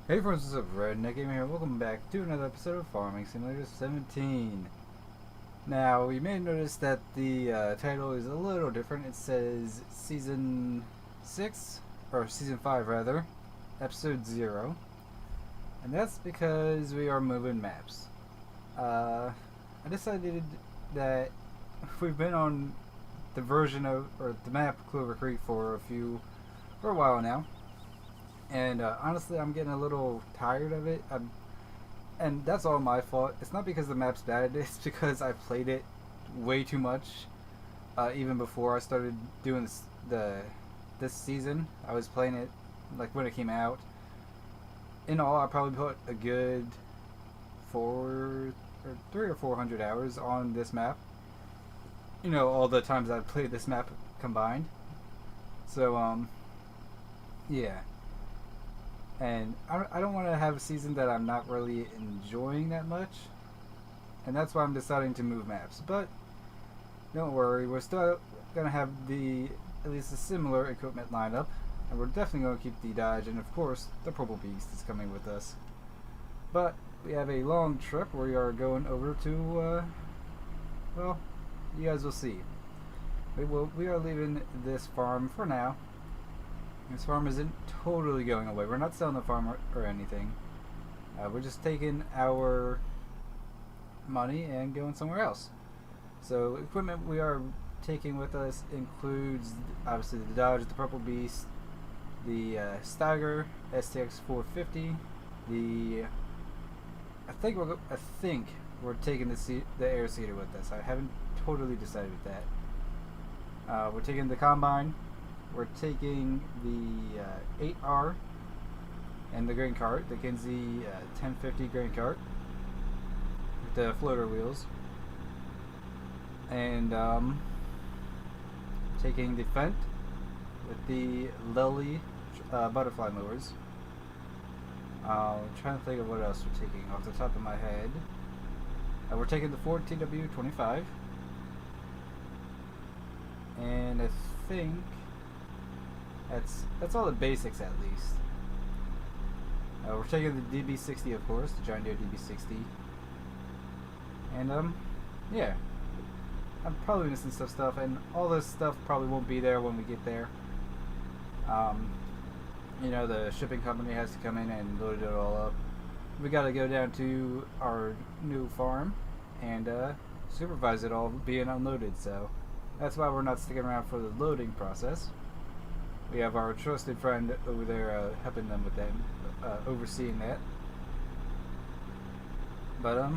Hey friends, what's up? Redneck Gamer here. Welcome back to another episode of Farming Simulator 17. Now, you may notice that the title is a little different. It says Season 6, or Season 5 rather, Episode 0. And that's because we are moving maps. I decided that we've been on the version of, or the map Clover Creek for a while now. And honestly, I'm getting a little tired of it. And that's all my fault. It's not because the map's bad. It's because I played it way too much. Even before I started doing this season, I was playing it like when it came out. In all, I probably put a good 300 or 400 hours on this map. You know, all the times I've played this map combined. So yeah. And I don't want to have a season that I'm not really enjoying that much. And that's why I'm deciding to move maps. But don't worry, we're still going to have at least a similar equipment lineup. And we're definitely going to keep the Dodge. And of course, the Purple Beast is coming with us. But we have a long trip. We are going over to, well, you guys will see. We are leaving this farm for now. This farm isn't totally going away. We're not selling the farm or anything. We're just taking our money and going somewhere else. So equipment we are taking with us includes obviously the Dodge, the Purple Beast, the Steiger STX 450. I think we're taking the air seeder with us. I haven't totally decided with that. We're taking the combine. We're taking the 8R and the grain cart, the Kinsey 1050 grain cart with the floater wheels, and taking the Fent with the Lely butterfly mowers. I'm trying to think of what else we're taking off the top of my head. We're taking the Ford TW25, and I think that's all the basics at least. We're taking the DB60, of course, the John Deere DB60. And yeah, I'm probably missing some stuff, and all this stuff probably won't be there when we get there. You know, the shipping company has to come in and load it all up. We got to go down to our new farm and supervise it all being unloaded. So that's why we're not sticking around for the loading process. We have our trusted friend over there helping them with that, overseeing that. But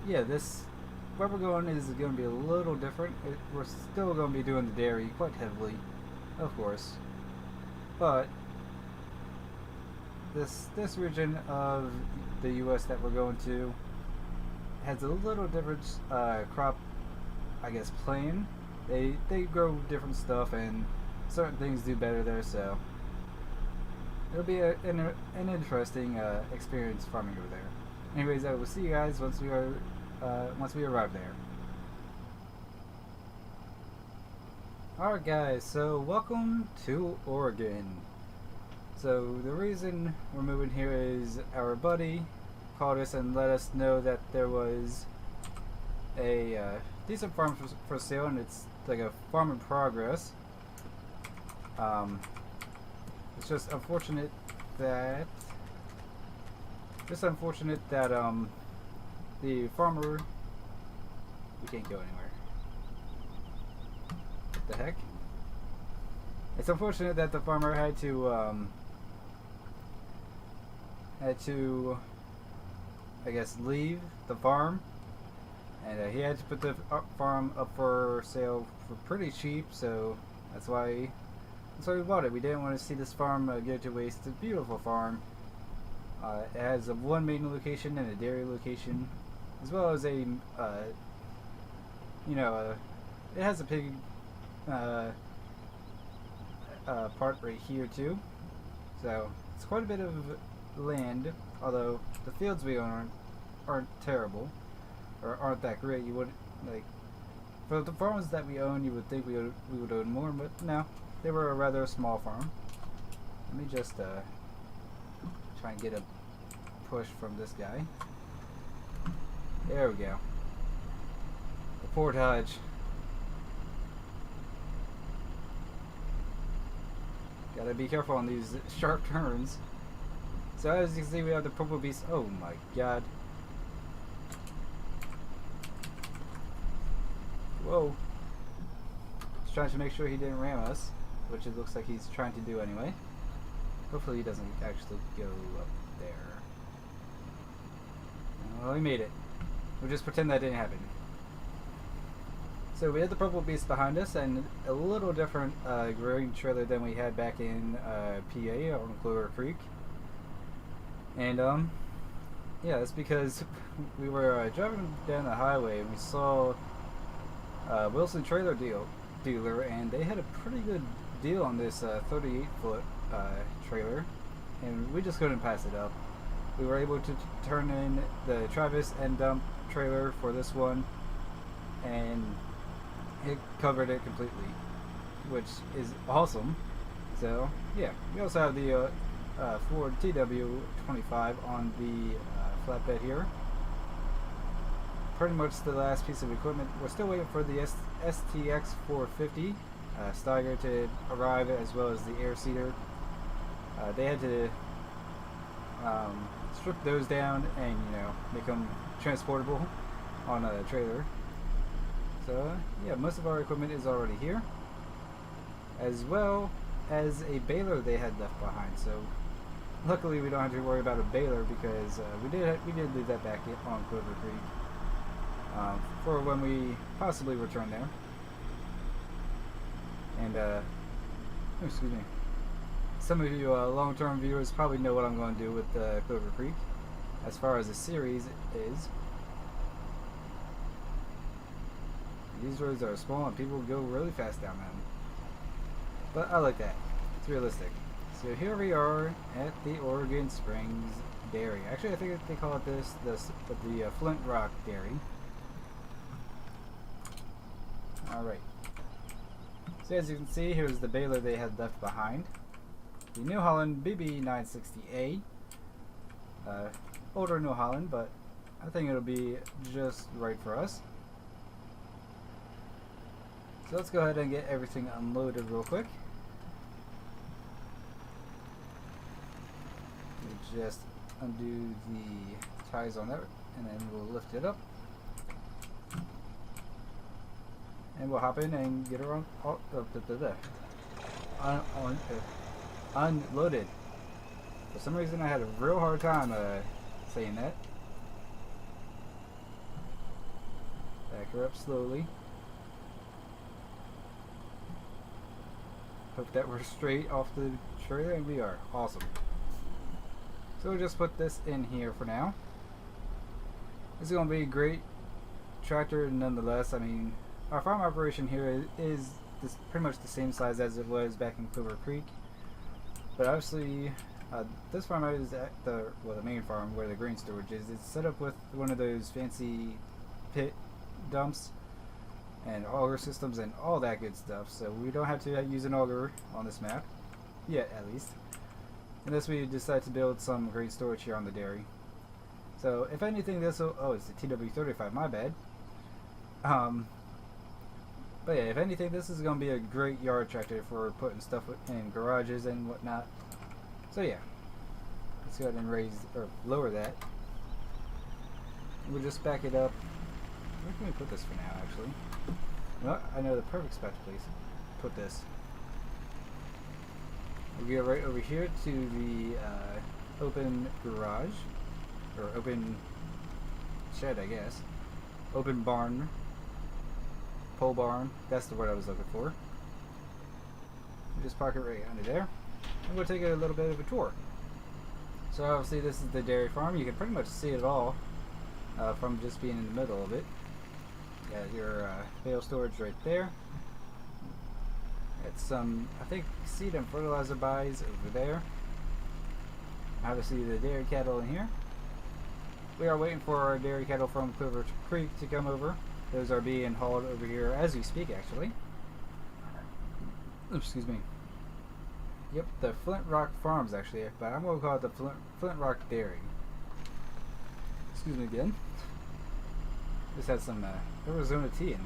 yeah, where we're going is going to be a little different. We're still going to be doing the dairy quite heavily, of course. But this region of the U.S. that we're going to has a little different crop, I guess, plan. They grow different stuff and certain things do better there, so it'll be an interesting experience farming over there. Anyways, I will see you guys once we arrive there. Alright guys, so welcome to Oregon. So the reason we're moving here is our buddy called us and let us know that there was a decent farm for sale, and it's like a farm in progress. It's just unfortunate that the farmer, we can't go anywhere. What the heck? It's unfortunate that the farmer had to I guess leave the farm, and he had to put the farm up for sale for pretty cheap, so that's why we bought it. We didn't want to see this farm go to waste. It's a beautiful farm. It has one main location and a dairy location, as well as it has a pig part right here too. So it's quite a bit of land, although the fields we own aren't terrible, or aren't that great. You would like for the farms that we own, you would think we would own more, but no. They were a rather small farm. Let me just try and get a push from this guy. There we go. The portage. Gotta be careful on these sharp turns. So as you can see, we have the purple beast. Oh my god. Whoa. Just trying to make sure he didn't ram us, which it looks like he's trying to do anyway. Hopefully he doesn't actually go up there. Well, he made it. We'll just pretend that didn't happen. So we had the purple beast behind us, and a little different growing trailer than we had back in PA on Clover Creek. And yeah, that's because we were driving down the highway and we saw Wilson Trailer Dealer, and they had a pretty good deal on this 38-foot trailer, and we just couldn't pass it up. We were able to turn in the Travis and dump trailer for this one, and it covered it completely, which is awesome. So yeah, we also have the Ford TW25 on the flatbed here. Pretty much the last piece of equipment. We're still waiting for the STX 450 Steiger to arrive, as well as the air seater. They had to strip those down and, you know, make them transportable on a trailer. So yeah, most of our equipment is already here, as well as a baler they had left behind. So luckily we don't have to worry about a baler, because we did leave that back on Clover Creek for when we possibly return there. And excuse me. Some of you long-term viewers probably know what I'm going to do with Clover Creek as far as the series is. These roads are small and people go really fast down them. But I like that. It's realistic. So here we are at the Oregon Springs Dairy. Actually, I think they call it the Flint Rock Dairy. Alright. So as you can see, here's the baler they had left behind. The New Holland BB960A. Older New Holland, but I think it'll be just right for us. So let's go ahead and get everything unloaded real quick. Let me just undo the ties on that, and then we'll lift it up. And we'll hop in and get her unloaded. For some reason I had a real hard time saying that. Back her up slowly. Hope that we're straight off the trailer, and we are. Awesome. So we'll just put this in here for now. This is going to be a great tractor nonetheless. I mean, our farm operation here is pretty much the same size as it was back in Clover Creek. But obviously, this farm is at the main farm where the grain storage is. It's set up with one of those fancy pit dumps and auger systems and all that good stuff, so we don't have to use an auger on this map yet, at least, unless we decide to build some grain storage here on the dairy. So if anything, this will, oh, it's the TW35, my bad. But yeah, if anything, this is going to be a great yard tractor for putting stuff in garages and whatnot. So yeah, let's go ahead and raise or lower that. We'll just back it up. Where can we put this for now, actually? Well, I know the perfect spot to put this. We'll get right over here to the open garage, or open shed, I guess. Open barn, pole barn. That's the word I was looking for. We'll just park it right under there, and we'll take a little bit of a tour. So obviously, this is the dairy farm. You can pretty much see it all from just being in the middle of it. Got your bale storage right there. Got some, I think, seed and fertilizer buys over there. Obviously the dairy cattle in here. We are waiting for our dairy cattle from Clover Creek to come over. Those are being hauled over here as we speak, actually. Excuse me. Yep, the Flint Rock Farms actually, but I'm gonna call it the Flint Rock Dairy. Excuse me again. Just had some Arizona tea, and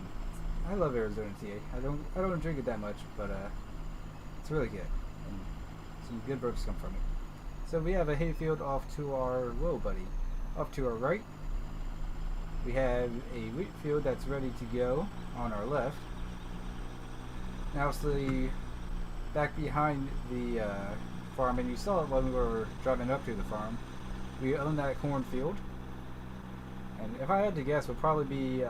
I love Arizona tea. I don't drink it that much, but it's really good, and some good burps come from it. So we have a hayfield off to our buddy. Off to our right, we have a wheat field that's ready to go on our left. Now, obviously, back behind the farm, and you saw it when we were driving up to the farm, we own that cornfield. And if I had to guess, we'll probably be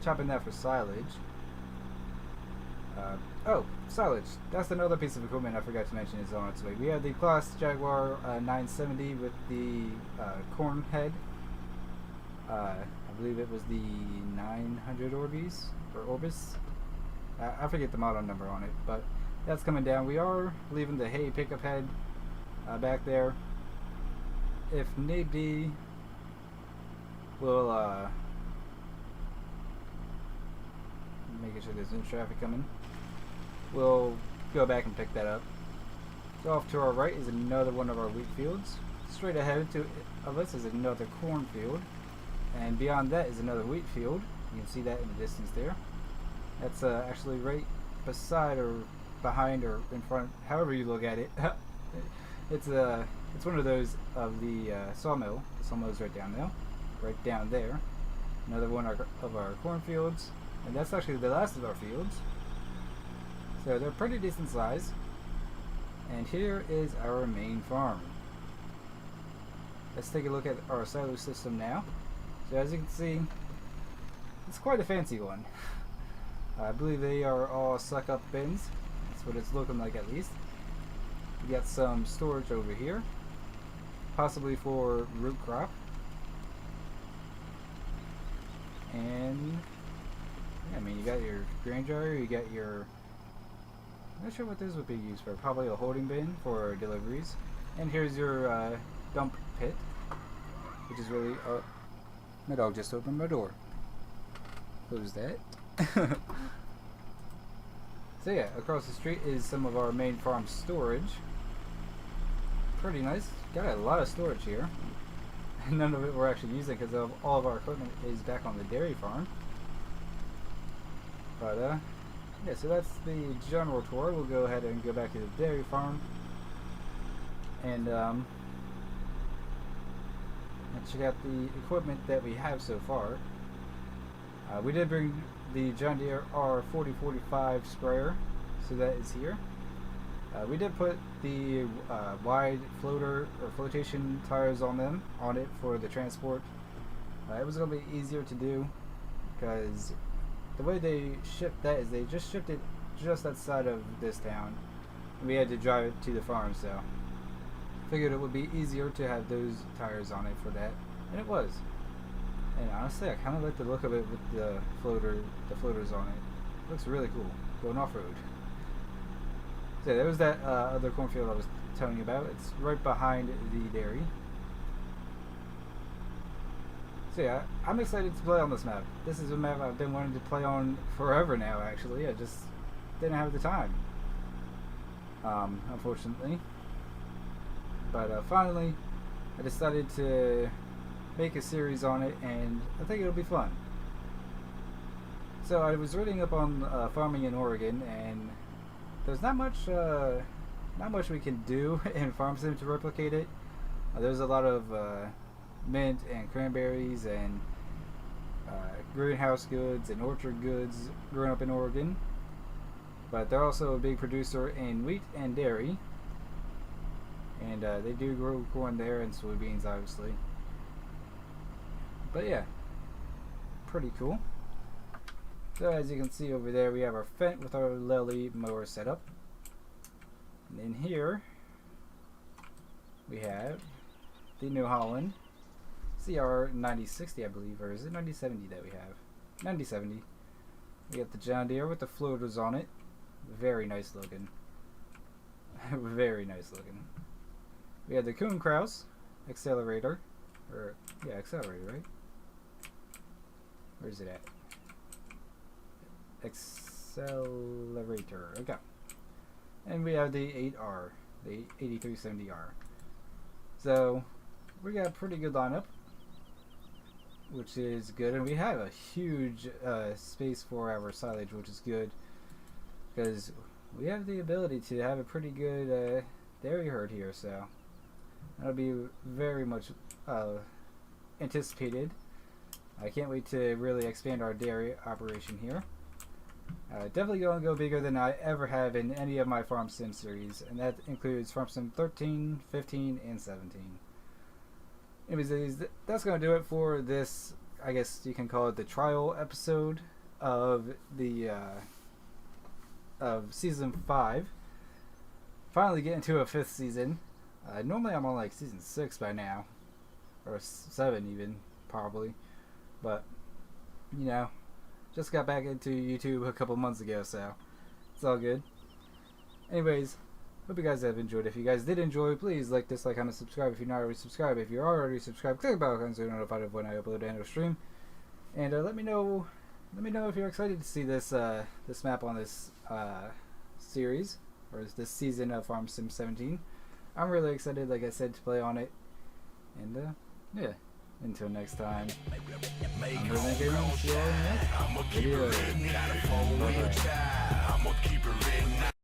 chopping that for silage. Oh, silage. That's another piece of equipment I forgot to mention is on its way. We have the Class Jaguar 970 with the corn head. I believe it was the 900 Orbis. I forget the model number on it, but that's coming down. We are leaving the hay pickup head back there. If need be, we'll making sure there's no traffic coming. We'll go back and pick that up. So off to our right is another one of our wheat fields. Straight ahead of us is another cornfield, and beyond that is another wheat field. You can see that in the distance there. That's actually right beside or behind or in front, however you look at it. It's one of those of the sawmill. The sawmill is right down there. Another one of our cornfields, and that's actually the last of our fields. So they're pretty decent size. And here is our main farm. Let's take a look at our silo system now. So as you can see, it's quite a fancy one. I believe they are all suck-up bins. That's what it's looking like, at least. We got some storage over here, possibly for root crop. And yeah, I mean, you got your grain dryer, you got your, I'm not sure what this would be used for, probably a holding bin for deliveries. And here's your dump pit, which is really, my dog just opened my door. Close that. So yeah, across the street is some of our main farm storage. Pretty nice. Got a lot of storage here. None of it we're actually using because all of our equipment is back on the dairy farm. But yeah, so that's the general tour. We'll go ahead and go back to the dairy farm and check out the equipment that we have so far. We did bring the John Deere R4045 sprayer, so that is here. We did put the wide floater or flotation tires on it for the transport. It was going to be easier to do because the way they shipped that is they just shipped it just outside of this town. We had to drive it to the farm, so figured it would be easier to have those tires on it for that, and it was. And honestly, I kind of like the look of it with the floaters on it. Looks really cool, going off-road. So there was that other cornfield I was telling you about. It's right behind the dairy. So yeah, I'm excited to play on this map. This is a map I've been wanting to play on forever now, actually. I just didn't have the time, unfortunately. But finally, I decided to make a series on it, and I think it'll be fun. So I was reading up on farming in Oregon, and there's not much we can do in Farm Sim to replicate it. There's a lot of mint and cranberries and greenhouse goods and orchard goods growing up in Oregon, but they're also a big producer in wheat and dairy, and they do grow corn there and soybeans, obviously. But yeah, pretty cool. So as you can see over there, we have our Fendt with our Lely mower setup. And in here, we have the New Holland CR 9060, I believe, or is it 9070 that we have? 9070. We got the John Deere with the floaters on it. Very nice looking. Very nice looking. We have the Kuhn Krause accelerator. Or, yeah, accelerator, right? Where's it at? Accelerator. Okay. and we have the 8R, the 8370R. So we got a pretty good lineup, which is good, and we have a huge space for our silage, which is good because we have the ability to have a pretty good dairy herd here, so that'll be very much anticipated. I can't wait to really expand our dairy operation here. Definitely going to go bigger than I ever have in any of my Farm Sim series, and that includes Farm Sim 13, 15, and 17. Anyways, that's going to do it for this, I guess you can call it the trial episode of the of Season 5. Finally getting to a 5th season. Normally I'm on like Season 6 by now, or 7 even, probably. But, you know, just got back into YouTube a couple months ago, so it's all good. Anyways, hope you guys have enjoyed. If you guys did enjoy, please like, dislike, comment, subscribe if you're not already subscribed. If you're already subscribed, click the bell icon so you're notified of when I upload a stream. And let me know if you're excited to see this this map on this series, or this season of Farm Sim 17. I'm really excited, like I said, to play on it. And yeah, until next time, I'm Redneck Gamer. See you all in the next video. Bye-bye.